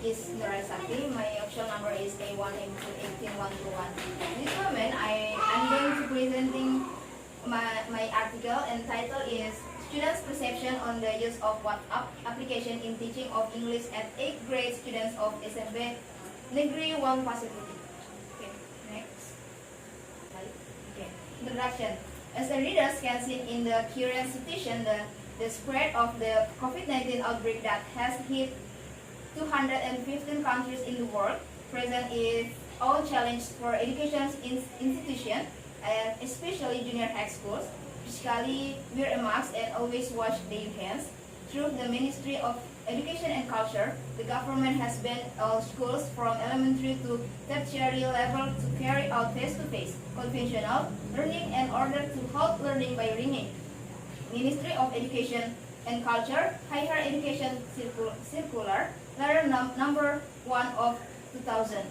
is Sahkti. My option number is A1M218121. This moment, I'm going to presenting my article, and title is Students' Perception on the Use of WhatsApp Application in Teaching of English at 8th Grade Students of SMP Negeri 1 Pasir-Putih. Okay, next. Okay, introduction. As the readers can see in the current situation, the spread of the COVID-19 outbreak that has hit 215 countries in the world present is all challenge for education institutions, especially junior high schools. Physically wear a mask and always wash their hands. Through the Ministry of Education and Culture, the government has banned all schools from elementary to tertiary level to carry out face-to-face conventional learning in order to halt learning by reading. Ministry of Education and Culture Higher Education Circular Letter number 1 of 2000.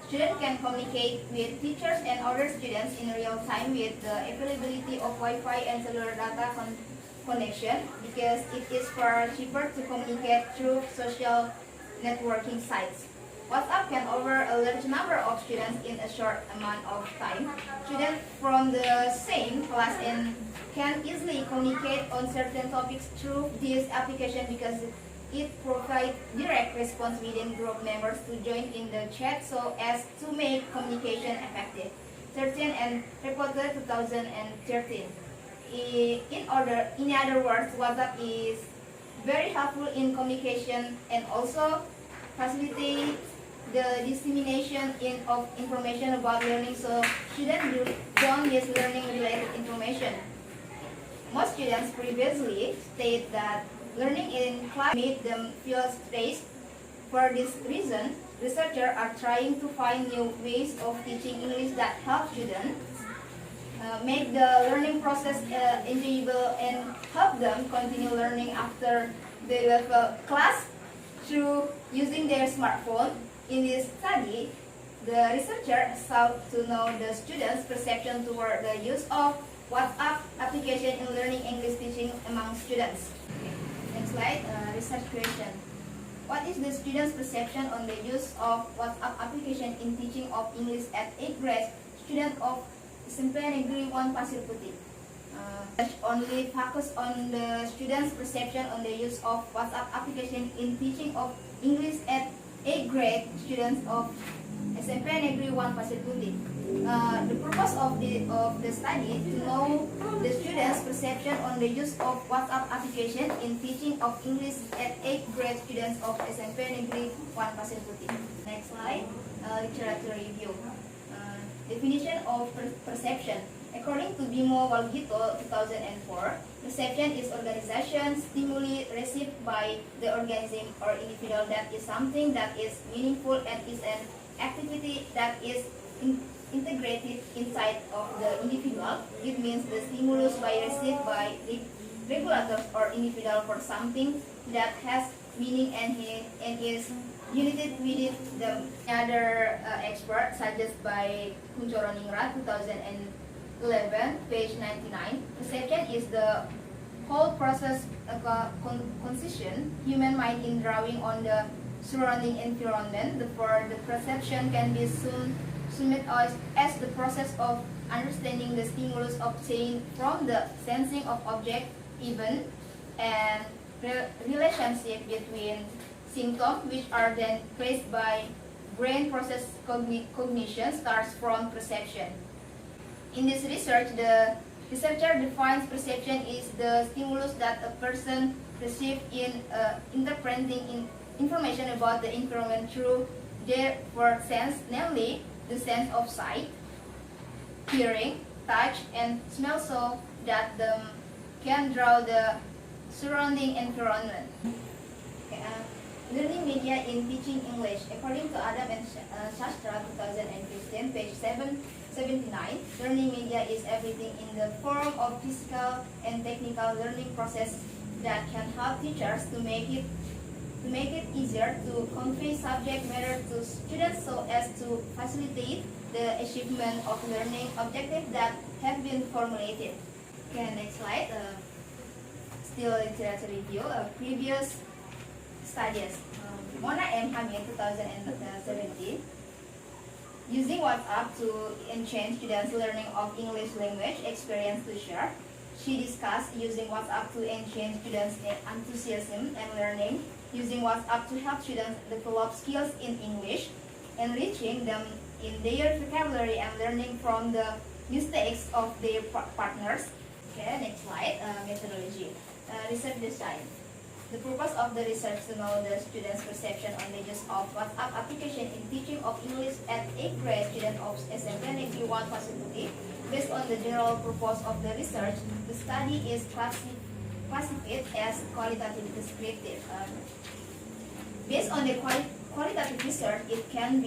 Students can communicate with teachers and other students in real time with the availability of Wi-Fi and cellular data connection, because it is far cheaper to communicate through social networking sites. WhatsApp can cover a large number of students in a short amount of time. Students from the same class and can easily communicate on certain topics through this application because it provides direct response within group members to join in the chat so as to make communication effective. 13 and reported 2013. In other words, WhatsApp is very helpful in communication and also facilitate the dissemination of information about learning, so students don't miss learning related information. Most students previously state that learning in class made them feel stressed. For this reason, researchers are trying to find new ways of teaching English that help students make the learning process enjoyable and help them continue learning after they left class through using their smartphone. In this study, the researcher sought to know the students' perception toward the use of WhatsApp application in learning English teaching among students. Next slide, research question. What is the students' perception on the use of WhatsApp application in teaching of English at 8th grade students of SMP Negeri 1 Pasir-Putih? Only focus on the students' perception on the use of WhatsApp application in teaching of English at 8th grade students of SMP Negeri 1 Pasir-Putih. The purpose of the study to know the students' perception on the use of WhatsApp application in teaching of English at 8th grade students of SMP Negeri 1 Pasir-Putih. Next slide, literature review. Definition of perception. According to Bimo Walgito 2004, perception is organization stimuli received by the organism or individual that is something that is meaningful and is an activity that is integrated inside of the individual. It means the stimulus received by regulators or individual for something that has meaning and is united within them. Another expert suggested by Kunchoroningrat 2011, page 99. Perception is the whole process of concision human mind in drawing on the surrounding environment. Therefore, the perception can be summed as the process of understanding the stimulus obtained from the sensing of object, event, and relationship between symptoms, which are then traced by brain process cognition, starts from perception. In this research, the researcher defines perception is the stimulus that a person receives in interpreting information about the environment through their first sense, namely the sense of sight, hearing, touch, and smell, so that they can draw the surrounding environment. Okay, learning media in teaching English. According to Adam and Shastra 2015, page 779, learning media is everything in the form of physical and technical learning process that can help teachers to make it easier to convey subject matter to students so as to facilitate the achievement of learning objectives that have been formulated. Okay, next slide. Still literature review. Previous studies. Mona M. Hamid, 2017. Using WhatsApp to enhance students' learning of English language experience to share. She discussed using WhatsApp to enhance students' enthusiasm and learning, using WhatsApp to help students develop skills in English, enriching them in their vocabulary and learning from the mistakes of their partners. Okay, next slide, methodology. Research design. The purpose of the research to know the students' perception on the use of WhatsApp application in teaching of English at 8th grade students of SMP Negeri 1 Facility. Based on the general purpose of the research, the study is classified as qualitative descriptive. Based on the qualitative research, it can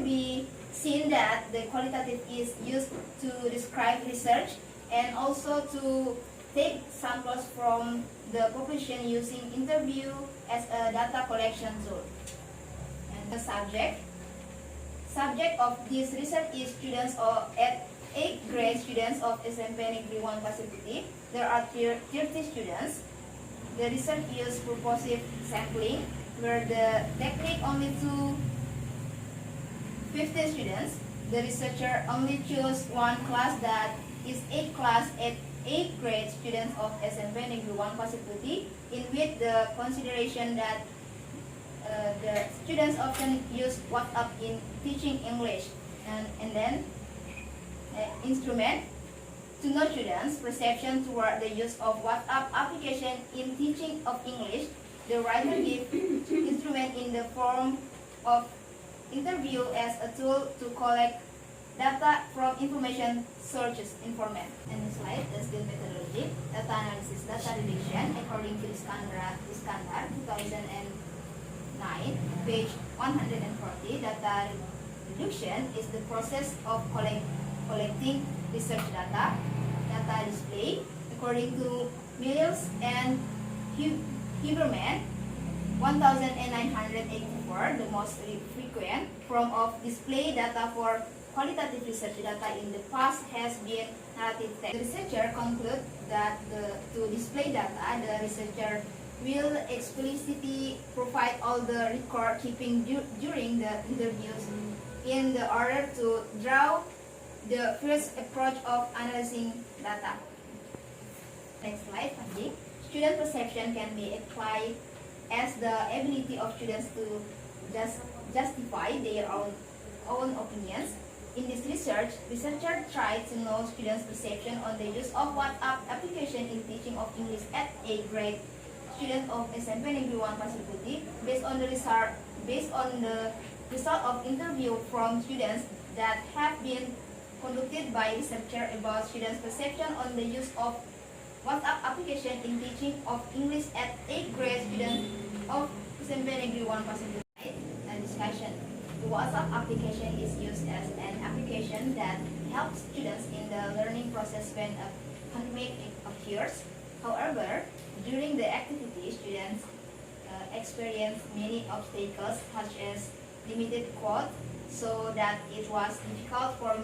be seen that the qualitative is used to describe research and also to take samples from the population using interview as a data collection tool. And the subject of this research is students at 8th grade students of SMP Negeri 1 Facility. There are 30 students. The research uses purposive sampling, where the technique only to 50 students. The researcher only chose one class, that is 8th class at 8th grade students of SMP Negeri 1 Facility, in which the consideration that the students often use WhatsApp in teaching English, and then instrument to know students' perception toward the use of WhatsApp application in teaching of English. The writer gives instrument in the form of interview as a tool to collect data from information sources informant. And the slide is the methodology. Data analysis, data reduction, according to Iskandar 2009, page 140. Data reduction is the process of collecting research data. Data display, according to Mills and Huberman 1984, the most frequent form of display data for qualitative research data in the past has been narrative text. The researcher concludes that to display data, the researcher will explicitly provide all the record keeping during the interviews in the order to draw the first approach of analyzing data. Next slide, Fandi. Student perception can be applied as the ability of students to justify their own opinions. In this research, researchers tried to know students' perception on the use of WhatsApp application in teaching of English at 8th grade students of SMP Negeri 1 Facility. Based on the result of interview from students that have been conducted by researchers about students' perception on the use of WhatsApp application in teaching of English at 8th grade students of SMP Negeri 1 Facility. Discussion. The WhatsApp application is used as an application that helps students in the learning process when a pandemic occurs. However, during the activity, students experience many obstacles such as limited quote, so that it was difficult for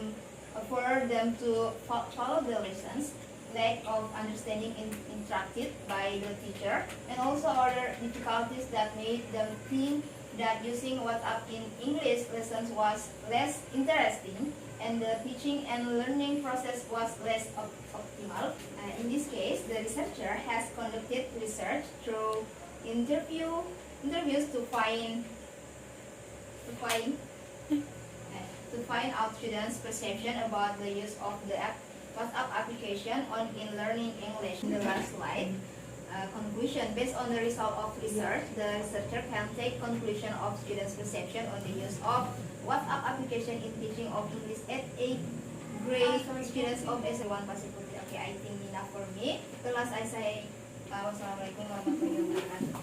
them to follow the lessons, lack of understanding instructed by the teacher, and also other difficulties that made them think that using WhatsApp in English lessons was less interesting and the teaching and learning process was less optimal. In this case, the researcher has conducted research through interviews to find out students' perception about the use of the WhatsApp application in learning English. In the last slide. Conclusion. Based on the result of research, the researcher can take conclusion of students' perception on the use of WhatsApp application in teaching of English at 8th grade students of S1 Pasiputri. Okay, I think enough for me. The last I say, wassalamualaikum warahmatullahi wabarakatuh.